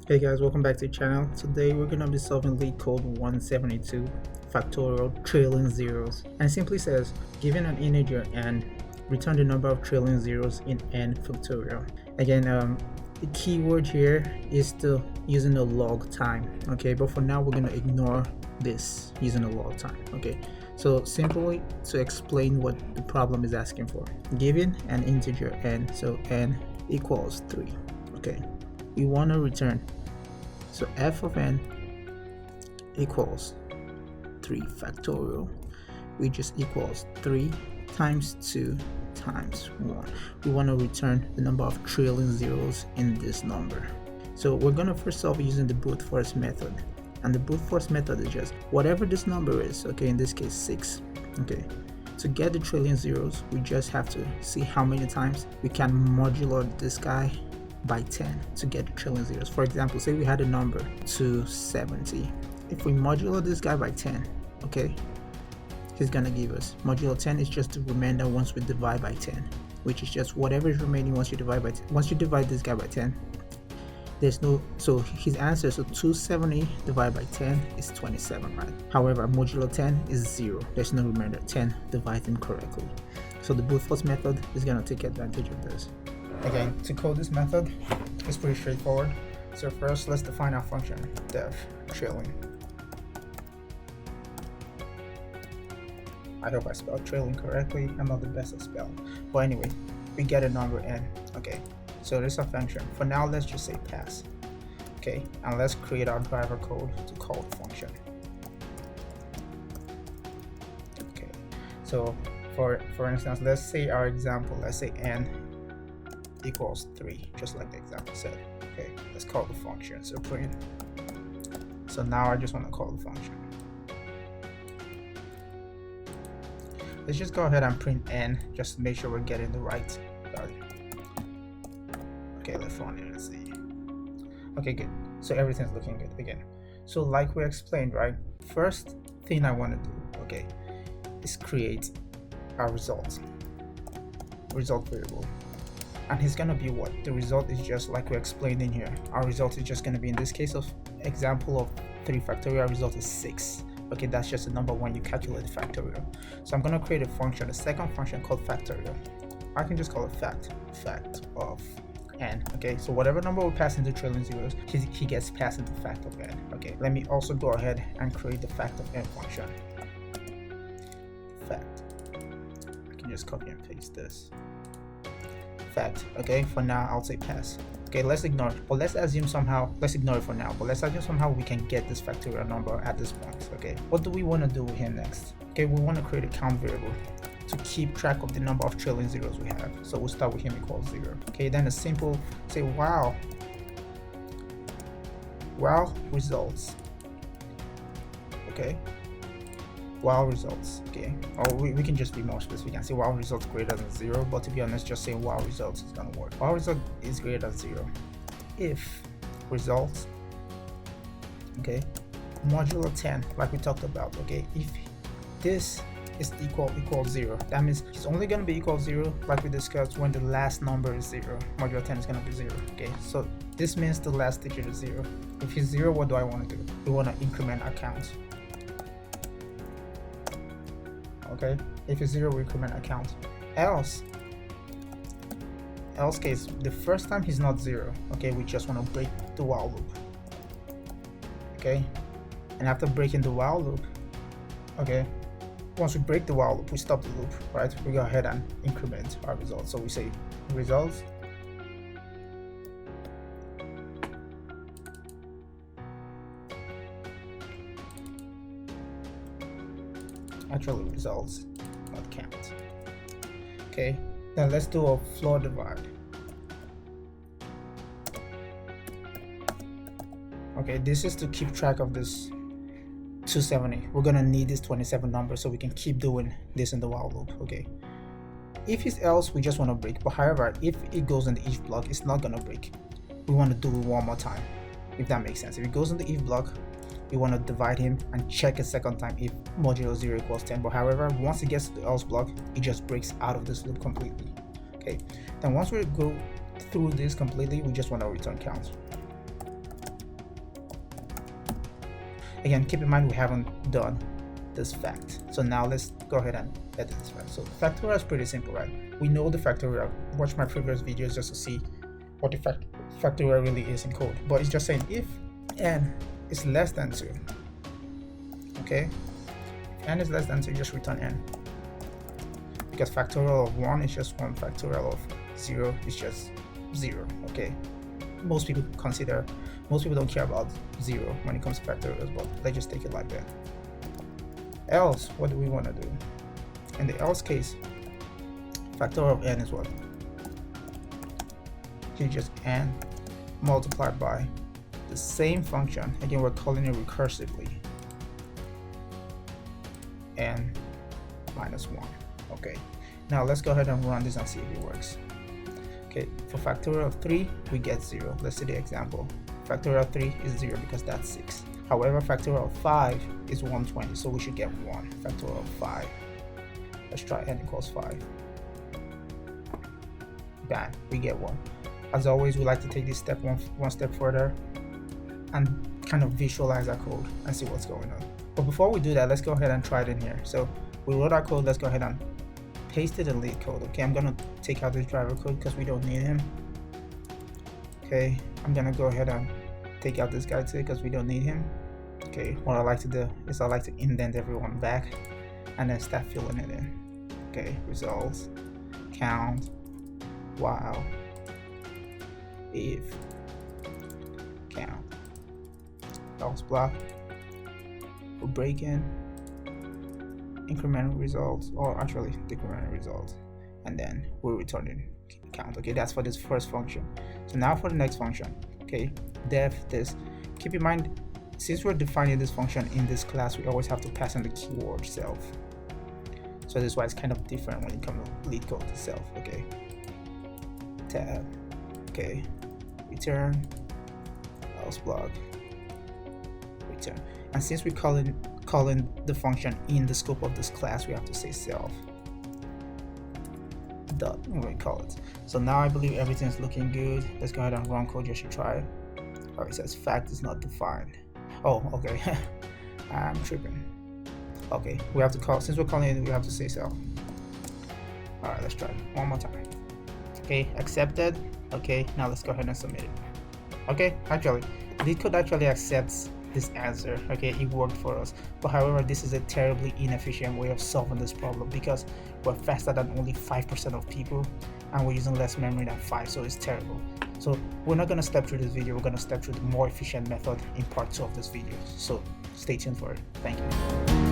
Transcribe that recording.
Hey guys, welcome back to the channel. Today we're going to be solving Leetcode 172, Factorial Trailing Zeros. And it simply says, given an integer n, return the number of trailing zeros in n factorial. Again, the keyword here is still using the log time, okay? But for now, we're going to ignore this using the log time, okay? So simply to explain what the problem is asking for, given an integer n, so n equals 3, okay? We want to return, so f of n equals 3 factorial, which is equals 3 times 2 times 1. We want to return the number of trailing zeros in this number. So we're going to first solve using the brute force method, and the brute force method is just whatever this number is, okay, in this case 6, okay. To get the trailing zeros, we just have to see how many times we can modulo this guy by 10 to get the trailing zeros. For example, say we had a number 270. If we modulo this guy by 10, okay, he's gonna give us modulo 10 is just the remainder once we divide by 10, which is just whatever is remaining once you divide by 10. Once you divide this guy by 10, there's no, so his answer, so 270 divided by 10 is 27, right? However, modulo 10 is 0. There's no remainder. 10 divides incorrectly. So the brute force method is gonna take advantage of this. Again, to code this method, it's pretty straightforward. So first, let's define our function, def trailing. I hope I spelled trailing correctly. I'm not the best at spelling. But anyway, we get a number n, okay? So this is our function. For now, let's just say pass, okay? And let's create our driver code to call the function. Okay, so for instance, let's say our example, let's say n equals 3, just like the example said. Okay, let's call the function. So print. So now I just want to call the function. Let's just go ahead and print n, just to make sure we're getting the right value. Okay, let's run it and see. Okay, good. So everything's looking good again. So like we explained, right? First thing I want to do, okay, is create our result variable. And it's gonna be what? The result is just like we explained in here. Our result is just gonna be, in this case of example of 3 factorial, our result is 6. Okay, that's just the number when you calculate the factorial. So I'm gonna create a function, a second function called factorial. I can just call it fact of n. Okay, so whatever number we pass into trailing zeros, he gets passed into fact of n. Okay, let me also go ahead and create the fact of n function. Fact. I can just copy and paste this. Fact. Okay, for now I'll say pass. Okay, let's ignore it, but let's assume somehow, let's ignore it for now, but let's assume somehow we can get this factorial number at this point. Okay, what do we want to do with him next? Okay, we want to create a count variable to keep track of the number of trailing zeros we have. So we'll start with him equals 0. Okay, then a simple say while results. Okay, while results, okay, or we can just be more specific and say while results greater than 0, but to be honest, just saying while results is gonna work. While result is greater than 0 if results, okay, modulo 10, like we talked about. Okay, if this is equals 0, that means it's only gonna be equal 0, like we discussed, when the last number is 0. Modulo 10 is gonna be 0. Okay, so this means the last digit is 0. If it's 0, what do I want to do? We want to increment our count. Okay, if it's 0, we increment our count. Else case, the first time he's not 0, okay, we just want to break the while loop. Okay, and after breaking the while loop, okay, once we break the while loop, we stop the loop, right? We go ahead and increment our results. So we say results actually results, not count. Okay, then let's do a floor divide. Okay, this is to keep track of this 270. We're gonna need this 27 number so we can keep doing this in the while loop. Okay, if it's else, we just want to break, but however, if it goes in the if block, it's not gonna break. We want to do it one more time, if that makes sense. If it goes in the if block, we want to divide him and check a second time if modulo 0 equals 10, but however, once it gets to the else block, it just breaks out of this loop completely. Okay, then once we go through this completely, we just want to return count. Again, keep in mind we haven't done this fact, so now let's go ahead and edit this fact. So factorial is pretty simple, right? We know the factorial. Watch my previous videos just to see what the factorial really is in code, but it's just saying if n is less than 2, okay, if n is less than 2, just return n, because factorial of 1 is just 1, factorial of 0 is just 0. Okay, most people don't care about 0 when it comes to factorials, but let's just take it like that. Else, what do we want to do? In the else case, factorial of n is what? You just n multiplied by the same function. Again, we're calling it recursively, n minus 1. Okay, now let's go ahead and run this and see if it works. Okay, for factorial of 3, we get 0. Let's see the example. Factorial of 3 is 0 because that's 6. However, factorial of 5 is 120, so we should get 1. Factorial of 5. Let's try n equals 5. Bam, we get 1. As always, we like to take this step one step further and kind of visualize our code and see what's going on. But before we do that, let's go ahead and try it in here. So we wrote our code. Let's go ahead and paste it in Leetcode. Okay, I'm gonna take out this driver code because we don't need him. Okay, I'm gonna go ahead and take out this guy too because we don't need him. Okay, what I like to do is I like to indent everyone back and then start filling it in. Okay, results, count, while, if, count, else block, for break-in, incremental results, or actually decremental results, and then we're returning count. Okay, that's for this first function. So now for the next function. Okay, def this. Keep in mind, since we're defining this function in this class, we always have to pass in the keyword self. So this is why it's kind of different when it comes to Leetcode to self. Okay, tab, okay, return, else block, return. And since we're calling the function in the scope of this class, we have to say self dot, we call it. So now I believe everything's looking good. Let's go ahead and run code just to try it. Oh, it says fact is not defined. Oh, okay. I'm tripping. Okay, we have to call, since we're calling it, we have to say self. All right, let's try it one more time. Okay, accepted. Okay, now let's go ahead and submit it. Okay, actually, Leetcode actually accepts this answer. Okay, it worked for us. But however, this is a terribly inefficient way of solving this problem because we're faster than only 5% of people and we're using less memory than 5, so it's terrible. So we're not going to step through this video. We're going to step through the more efficient method in part 2 of this video. So stay tuned for it. Thank you.